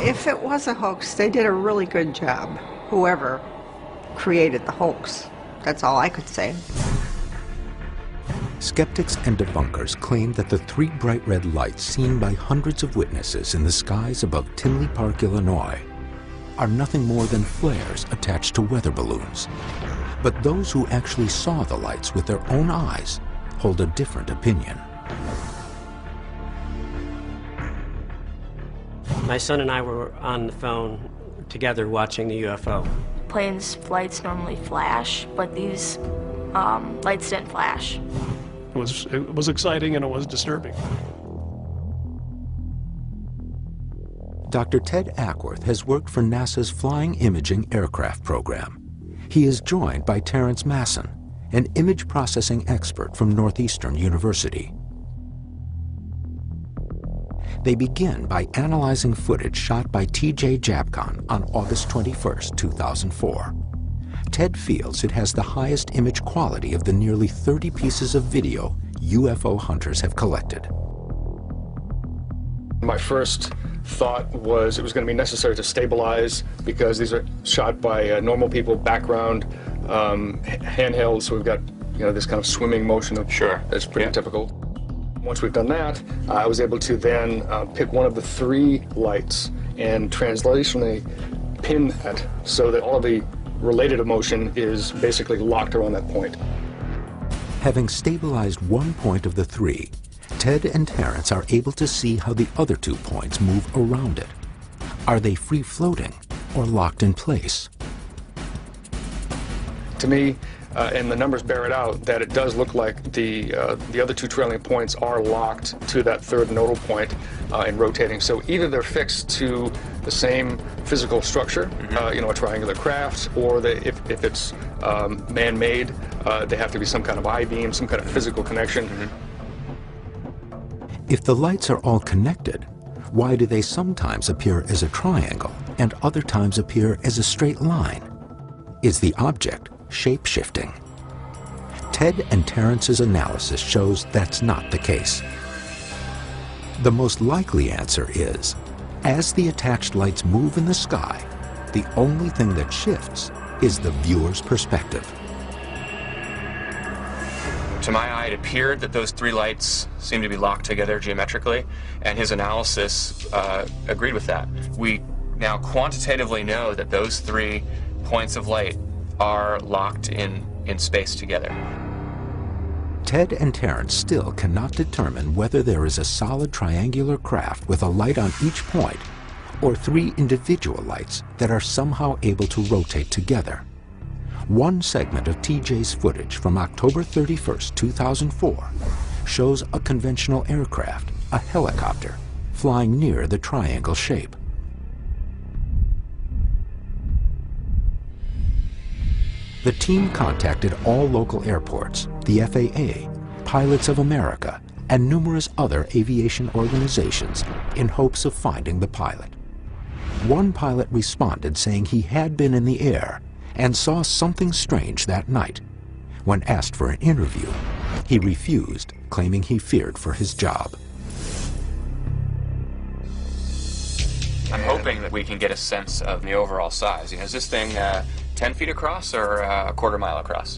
If it was a hoax, they did a really good job, whoever created the hoax. That's all I could say. Skeptics and debunkers claim that the three bright red lights seen by hundreds of witnesses in the skies above Tinley Park, Illinois, are nothing more than flares attached to weather balloons. But those who actually saw the lights with their own eyes hold a different opinion. My son and I were on the phone together watching the UFO. Planes' lights normally flash, but these lights didn't flash. It was exciting and it was disturbing. Dr. Ted Ackworth has worked for NASA's Flying Imaging Aircraft program. He is joined by Terrence Masson, an image processing expert from Northeastern University. They begin by analyzing footage shot by T.J. Japcon on August 21, 2004. Ted feels it has the highest image quality of the nearly 30 pieces of video UFO hunters have collected. My first thought was it was going to be necessary to stabilize because these are shot by normal people, background, handheld, so we've got this kind of swimming motion of that's pretty typical. Once we've done that, I was able to then pick one of the three lights and translationally pin that so that all of the related emotion is basically locked around that point. Having stabilized one point of the three, Ted and Terrence are able to see how the other 2 points move around it. Are they free-floating or locked in place? To me, and the numbers bear it out, that it does look like the other 2 trailing points are locked to that third nodal point and rotating. So either they're fixed to the same physical structure, a triangular craft, or if it's man-made, they have to be some kind of I-beam, some kind of physical connection. If the lights are all connected, why do they sometimes appear as a triangle and other times appear as a straight line? Is the object shape-shifting? Ted and Terrence's analysis shows that's not the case. The most likely answer is, as the attached lights move in the sky, the only thing that shifts is the viewer's perspective. To my eye, it appeared that those three lights seemed to be locked together geometrically, and his analysis agreed with that. We now quantitatively know that those 3 points of light are locked in space together. Ted and Terrence still cannot determine whether there is a solid triangular craft with a light on each point, or 3 individual lights that are somehow able to rotate together. One segment of TJ's footage from October 31st, 2004 shows a conventional aircraft, a helicopter, flying near the triangle shape. The team contacted all local airports, the FAA, Pilots of America, and numerous other aviation organizations in hopes of finding the pilot. One pilot responded saying he had been in the air and saw something strange that night. When asked for an interview, he refused, claiming he feared for his job. I'm hoping that we can get a sense of the overall size. Is this thing 10 feet across or a quarter mile across?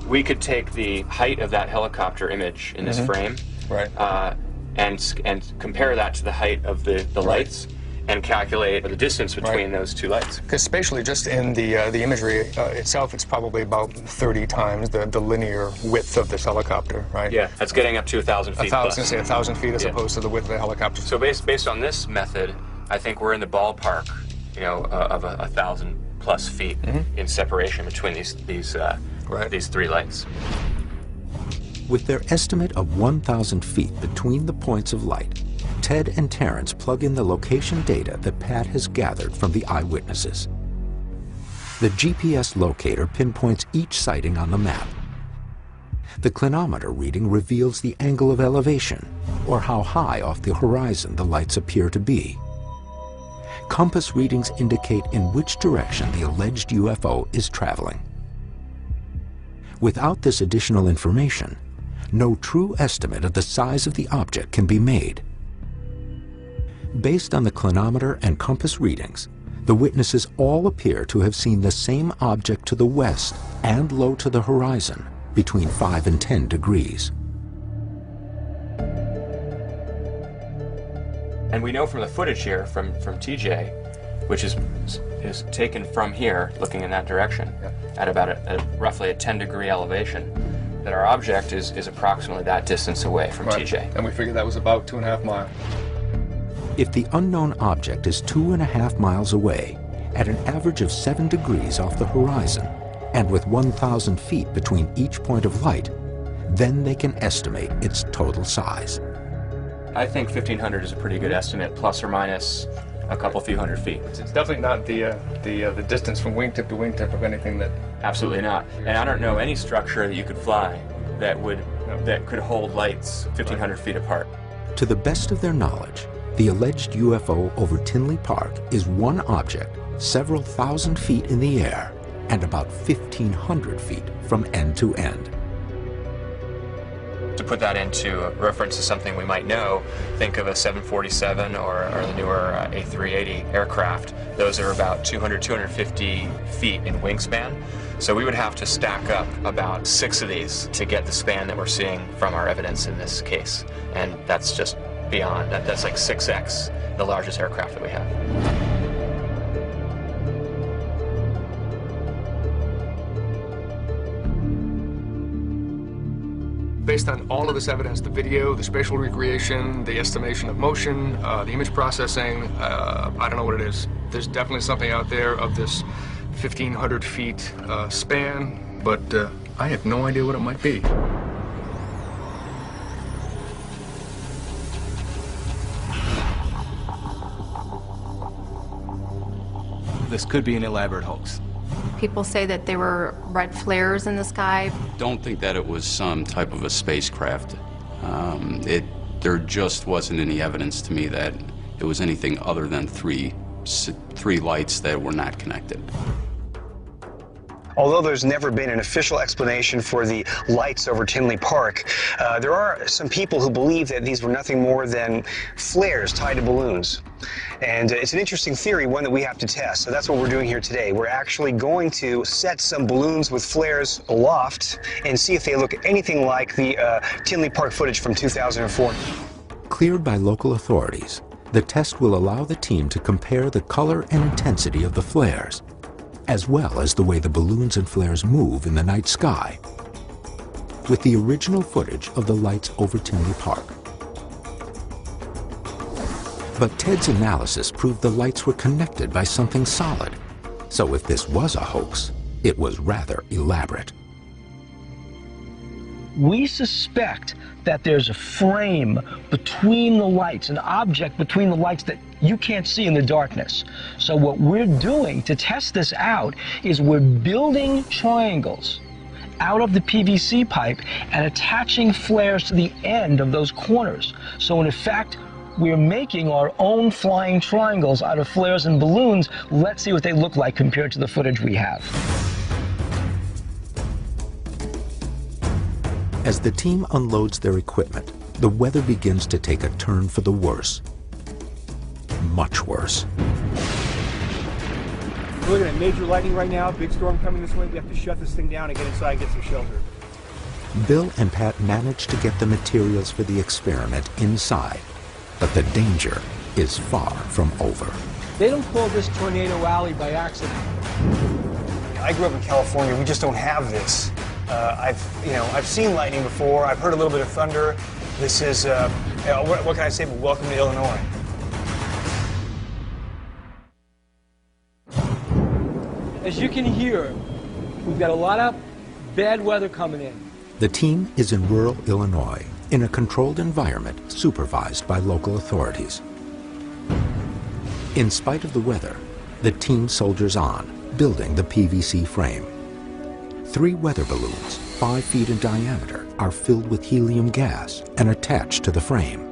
We could take the height of that helicopter image in this frame, and compare that to the height of the lights, and calculate the distance between those 2 lights. Because spatially, just in the imagery itself, it's probably about 30 times the linear width of this helicopter, right? Yeah, that's getting up to 1,000 feet. I was going to say 1,000 feet as opposed to the width of the helicopter. So based on this method, I think we're in the ballpark, of 1,000+ feet in separation between these 3 lights. With their estimate of 1,000 feet between the points of light, Ted and Terrence plug in the location data that Pat has gathered from the eyewitnesses. The GPS locator pinpoints each sighting on the map. The clinometer reading reveals the angle of elevation, or how high off the horizon the lights appear to be. Compass readings indicate in which direction the alleged UFO is traveling. Without this additional information, no true estimate of the size of the object can be made. Based on the clinometer and compass readings, the witnesses all appear to have seen the same object to the west and low to the horizon, between 5 and 10 degrees. And we know from the footage here from TJ, which is taken from here, looking in that direction, at about roughly a 10-degree elevation, that our object is approximately that distance away from TJ. And we figured that was about 2.5 miles. If the unknown object is 2.5 miles away, at an average of 7 degrees off the horizon, and with 1,000 feet between each point of light, then they can estimate its total size. I think 1,500 is a pretty good estimate, plus or minus a few hundred feet. It's definitely not the distance from wingtip to wingtip of anything that... Absolutely not. And I don't know any structure that you could fly that could hold lights 1,500 feet apart. To the best of their knowledge, the alleged UFO over Tinley Park is one object several thousand feet in the air and about 1,500 feet from end to end. To put that into reference to something we might know, think of a 747 or the newer A380 aircraft. Those are about 200, 250 feet in wingspan. So we would have to stack up about 6 of these to get the span that we're seeing from our evidence in this case. And that's just beyond, that's like 6x the largest aircraft that we have. Based on all of this evidence, the video, the spatial recreation, the estimation of motion, the image processing, I don't know what it is. There's definitely something out there of this 1,500 feet span, but I have no idea what it might be. This could be an elaborate hoax. People say that there were red flares in the sky. Don't think that it was some type of a spacecraft. There just wasn't any evidence to me that it was anything other than three lights that were not connected. Although there's never been an official explanation for the lights over Tinley Park, there are some people who believe that these were nothing more than flares tied to balloons. And it's an interesting theory, one that we have to test. So that's what we're doing here today. We're actually going to set some balloons with flares aloft and see if they look anything like the Tinley Park footage from 2004. Cleared by local authorities, the test will allow the team to compare the color and intensity of the flares, as well as the way the balloons and flares move in the night sky, with the original footage of the lights over Tinley Park. But Ted's analysis proved the lights were connected by something solid, so if this was a hoax, it was rather elaborate. We suspect that there's a frame between the lights, an object between the lights that you can't see in the darkness. So what we're doing to test this out is we're building triangles out of the PVC pipe and attaching flares to the end of those corners. So in effect, we're making our own flying triangles out of flares and balloons. Let's see what they look like compared to the footage we have. As the team unloads their equipment, the weather begins to take a turn for the worse. Much worse. We're looking at major lightning right now, big storm coming this way. We have to shut this thing down and get inside and get some shelter. Bill and Pat manage to get the materials for the experiment inside, but the danger is far from over. They don't call this Tornado Alley by accident. I grew up in California. We just don't have this. I've seen lightning before. I've heard a little bit of thunder. This is, what can I say but welcome to Illinois. As you can hear, we've got a lot of bad weather coming in. The team is in rural Illinois, in a controlled environment supervised by local authorities. In spite of the weather, the team soldiers on, building the PVC frame. 3 weather balloons, 5 feet in diameter, are filled with helium gas and attached to the frame.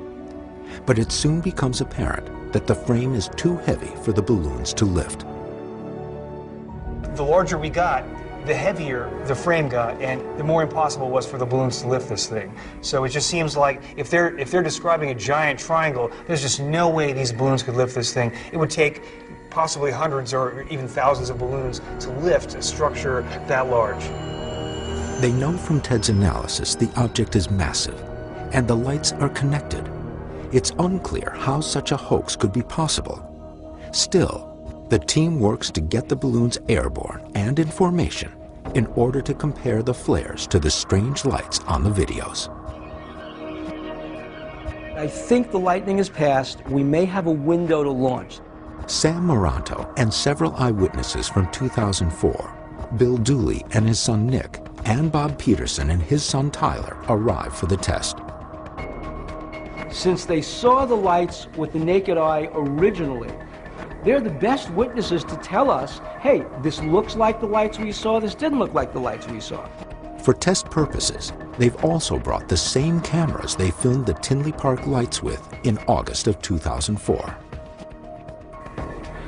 But it soon becomes apparent that the frame is too heavy for the balloons to lift. The larger we got, the heavier the frame got, and the more impossible it was for the balloons to lift this thing. So it just seems like if they're describing a giant triangle, there's just no way these balloons could lift this thing. It would take possibly hundreds or even thousands of balloons to lift a structure that large. They know from Ted's analysis the object is massive, and the lights are connected. It's unclear how such a hoax could be possible. Still, the team works to get the balloons airborne and in formation in order to compare the flares to the strange lights on the videos. I think the lightning has passed. We may have a window to launch. Sam Moranto and several eyewitnesses from 2004, Bill Dooley and his son Nick, and Bob Peterson and his son Tyler arrive for the test. Since they saw the lights with the naked eye originally, they're the best witnesses to tell us, hey, this looks like the lights we saw, this didn't look like the lights we saw. For test purposes, they've also brought the same cameras they filmed the Tinley Park lights with in August of 2004.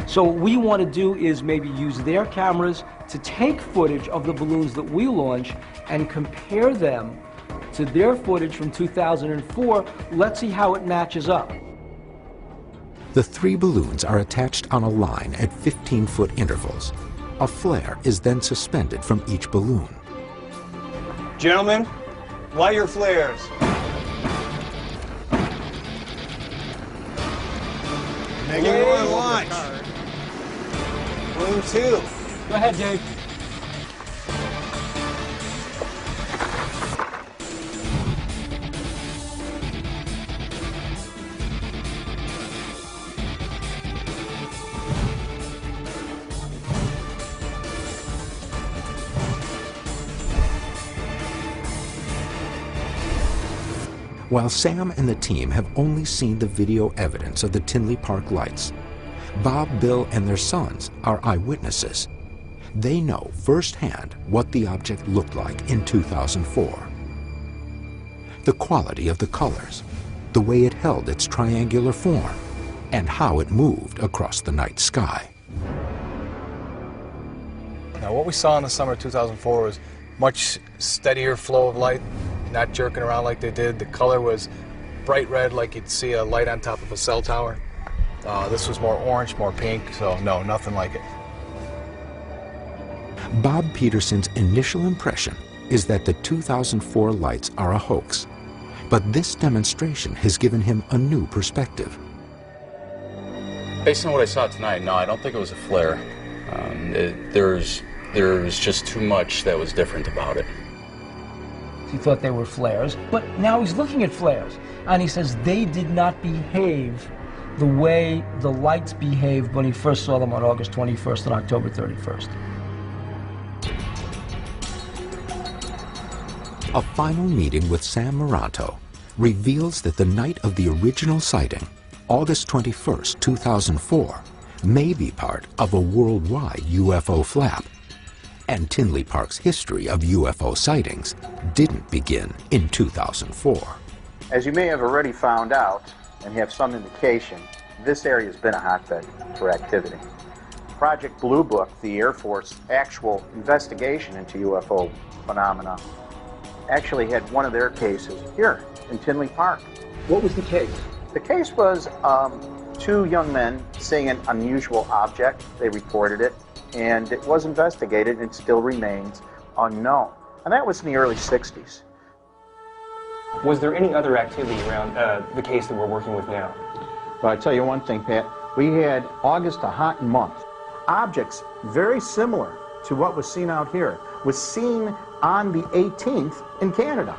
So what we want to do is maybe use their cameras to take footage of the balloons that we launch and compare them to their footage from 2004. Let's see how it matches up. The 3 balloons are attached on a line at 15-foot intervals. A flare is then suspended from each balloon. Gentlemen, light your flares. Making one launch. Balloon 2. Go ahead, Dave. While Sam and the team have only seen the video evidence of the Tinley Park lights, Bob, Bill, and their sons are eyewitnesses. They know firsthand what the object looked like in 2004. The quality of the colors, the way it held its triangular form, and how it moved across the night sky. Now, what we saw in the summer of 2004 was much steadier flow of light, not jerking around like they did. The color was bright red, like you'd see a light on top of a cell tower. This was more orange, more pink, so no, nothing like it. Bob Peterson's initial impression is that the 2004 lights are a hoax, but this demonstration has given him a new perspective. Based on what I saw tonight, no, I don't think it was a flare. There was just too much that was different about it. He thought they were flares, but now he's looking at flares, and he says they did not behave the way the lights behaved when he first saw them on August 21st and October 31st. A final meeting with Sam Moranto reveals that the night of the original sighting, August 21st, 2004, may be part of a worldwide UFO flap. And Tinley Park's history of UFO sightings didn't begin in 2004. As you may have already found out and have some indication, this area has been a hotbed for activity. Project Blue Book, the Air Force actual investigation into UFO phenomena, actually had one of their cases here in Tinley Park. What was the case? The case was 2 young men seeing an unusual object. They reported it, and it was investigated and still remains unknown. And that was in the early 60s. Was there any other activity around the case that we're working with now? Well, I tell you one thing, Pat. We had August a hot month. Objects very similar to what was seen out here was seen on the 18th in Canada.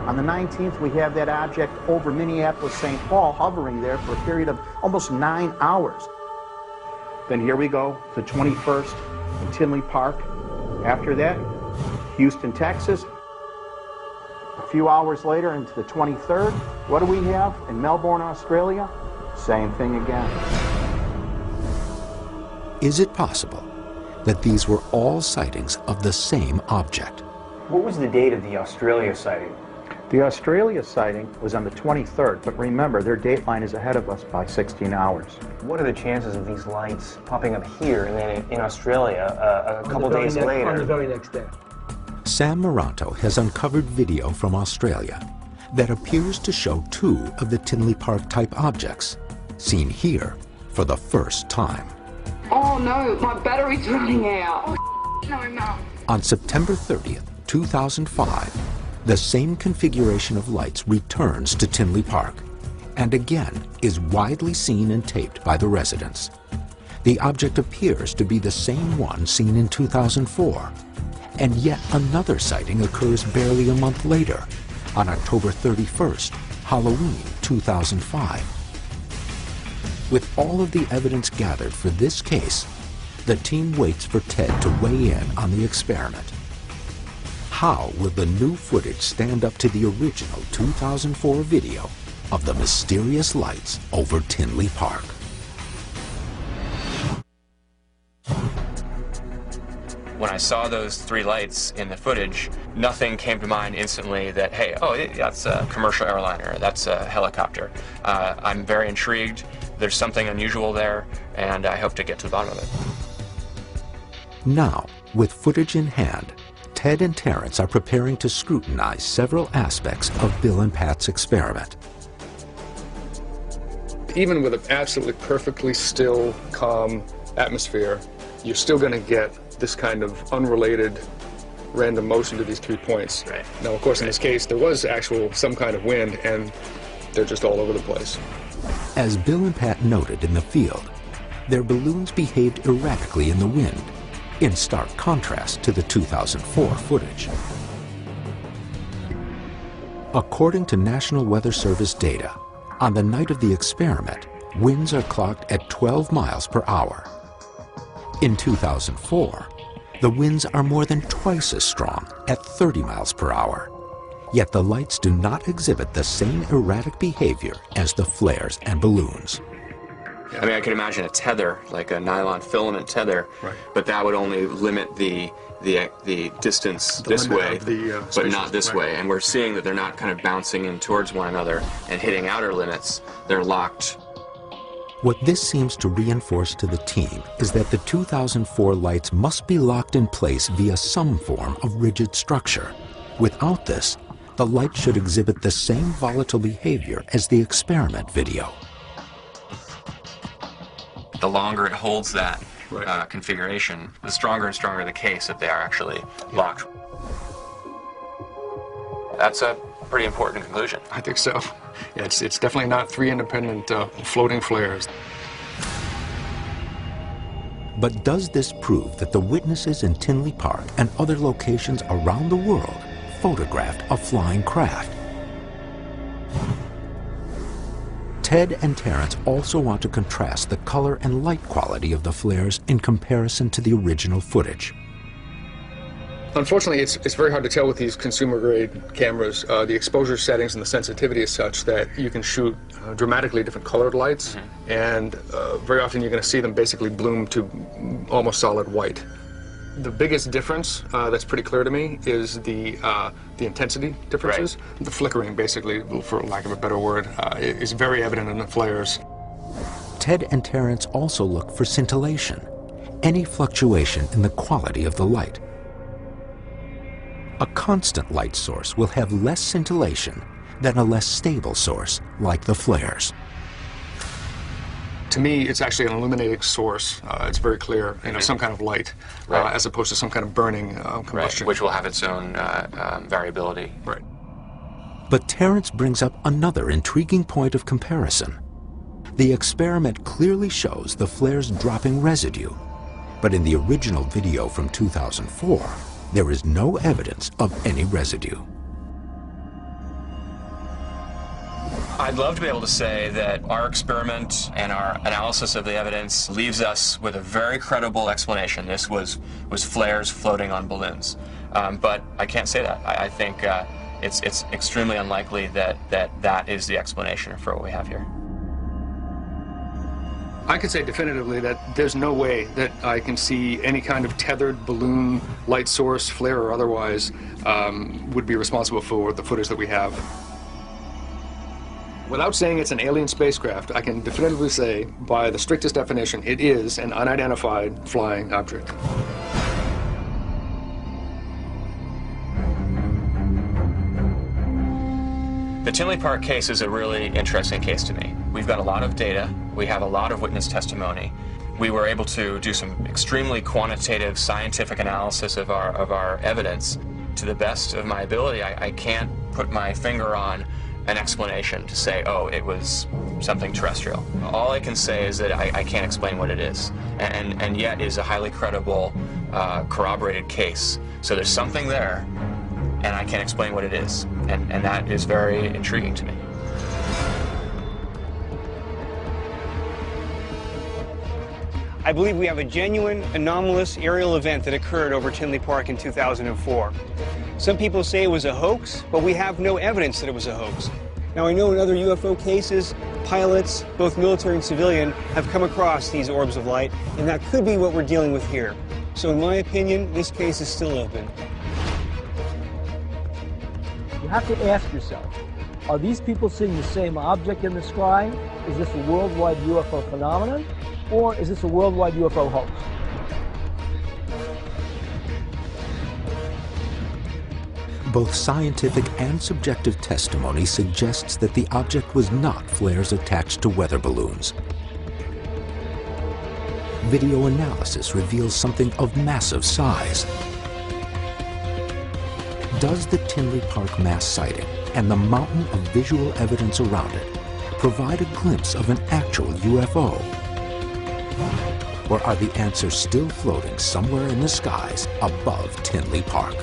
On the 19th, we have that object over Minneapolis, St. Paul, hovering there for a period of almost 9 hours. Then here we go, the 21st in Tinley Park. After that, Houston, Texas. A few hours later into the 23rd, what do we have in Melbourne, Australia? Same thing again. Is it possible that these were all sightings of the same object? What was the date of the Australia sighting? The Australia sighting was on the 23rd, but remember, their dateline is ahead of us by 16 hours. What are the chances of these lights popping up here and then in Australia a couple days later? On the very next day. Sam Moranto has uncovered video from Australia that appears to show two of the Tinley Park type objects, seen here for the first time. Oh no, my battery's running out. Oh, no, Mum. On September 30th, 2005, the same configuration of lights returns to Tinley Park and again is widely seen and taped by the residents. The object appears to be the same one seen in 2004, and yet another sighting occurs barely a month later, on October 31st, Halloween 2005. With all of the evidence gathered for this case, the team waits for Ted to weigh in on the experiment. How will the new footage stand up to the original 2004 video of the mysterious lights over Tinley Park? When I saw those three lights in the footage, nothing came to mind instantly that, hey, oh, that's a commercial airliner, that's a helicopter. I'm very intrigued. There's something unusual there, and I hope to get to the bottom of it. Now, with footage in hand, Ted and Terrence are preparing to scrutinize several aspects of Bill and Pat's experiment. Even with an absolutely perfectly still, calm atmosphere, you're still going to get this kind of unrelated random motion to these 3 points. Right. Now, of course, in this case, there was some kind of wind, and they're just all over the place. As Bill and Pat noted in the field, their balloons behaved erratically in the wind, in stark contrast to the 2004 footage. According to National Weather Service data, on the night of the experiment, winds are clocked at 12 miles per hour. In 2004, the winds are more than twice as strong at 30 miles per hour. Yet the lights do not exhibit the same erratic behavior as the flares and balloons. I mean, I can imagine a tether, like a nylon filament tether, right, but that would only limit the distance this way, but not this way. And we're seeing that they're not kind of bouncing in towards one another and hitting outer limits. They're locked. What this seems to reinforce to the team is that the 2004 lights must be locked in place via some form of rigid structure. Without this, the light should exhibit the same volatile behavior as the experiment video. The longer it holds that configuration, the stronger and stronger the case if they are actually locked. That's a pretty important conclusion. I think so. Yeah, it's definitely not 3 independent floating flares. But does this prove that the witnesses in Tinley Park and other locations around the world photographed a flying craft? Ted and Terrence also want to contrast the color and light quality of the flares in comparison to the original footage. Unfortunately, it's very hard to tell with these consumer-grade cameras. The exposure settings and the sensitivity is such that you can shoot dramatically different colored lights, and very often you're going to see them basically bloom to almost solid white. The biggest difference that's pretty clear to me is the intensity differences. Right. The flickering, basically, for lack of a better word, is very evident in the flares. Ted and Terrence also look for scintillation, any fluctuation in the quality of the light. A constant light source will have less scintillation than a less stable source, like the flares. To me, it's actually an illuminating source. It's very clear, some kind of light, as opposed to some kind of burning combustion. Which will have its own variability. Right. But Terrence brings up another intriguing point of comparison. The experiment clearly shows the flares dropping residue, but in the original video from 2004, there is no evidence of any residue. I'd love to be able to say that our experiment and our analysis of the evidence leaves us with a very credible explanation. This was flares floating on balloons. But I can't say that. I think it's extremely unlikely that is the explanation for what we have here. I could say definitively that there's no way that I can see any kind of tethered balloon, light source, flare or otherwise, would be responsible for the footage that we have. Without saying it's an alien spacecraft, I can definitively say, by the strictest definition, it is an unidentified flying object. The Tinley Park case is a really interesting case to me. We've got a lot of data. We have a lot of witness testimony. We were able to do some extremely quantitative scientific analysis of our evidence. To the best of my ability, I can't put my finger on an explanation to say, oh, it was something terrestrial. All I can say is that I can't explain what it is, and yet is a highly credible, corroborated case. So there's something there, and I can't explain what it is, and that is very intriguing to me. I believe we have a genuine, anomalous aerial event that occurred over Tinley Park in 2004. Some people say it was a hoax, but we have no evidence that it was a hoax. Now, I know in other UFO cases, pilots, both military and civilian, have come across these orbs of light, and that could be what we're dealing with here. So in my opinion, this case is still open. You have to ask yourself, are these people seeing the same object in the sky? Is this a worldwide UFO phenomenon? Or is this a worldwide UFO hoax? Both scientific and subjective testimony suggests that the object was not flares attached to weather balloons. Video analysis reveals something of massive size. Does the Tinley Park mass sighting and the mountain of visual evidence around it provide a glimpse of an actual UFO? Or are the answers still floating somewhere in the skies above Tinley Park?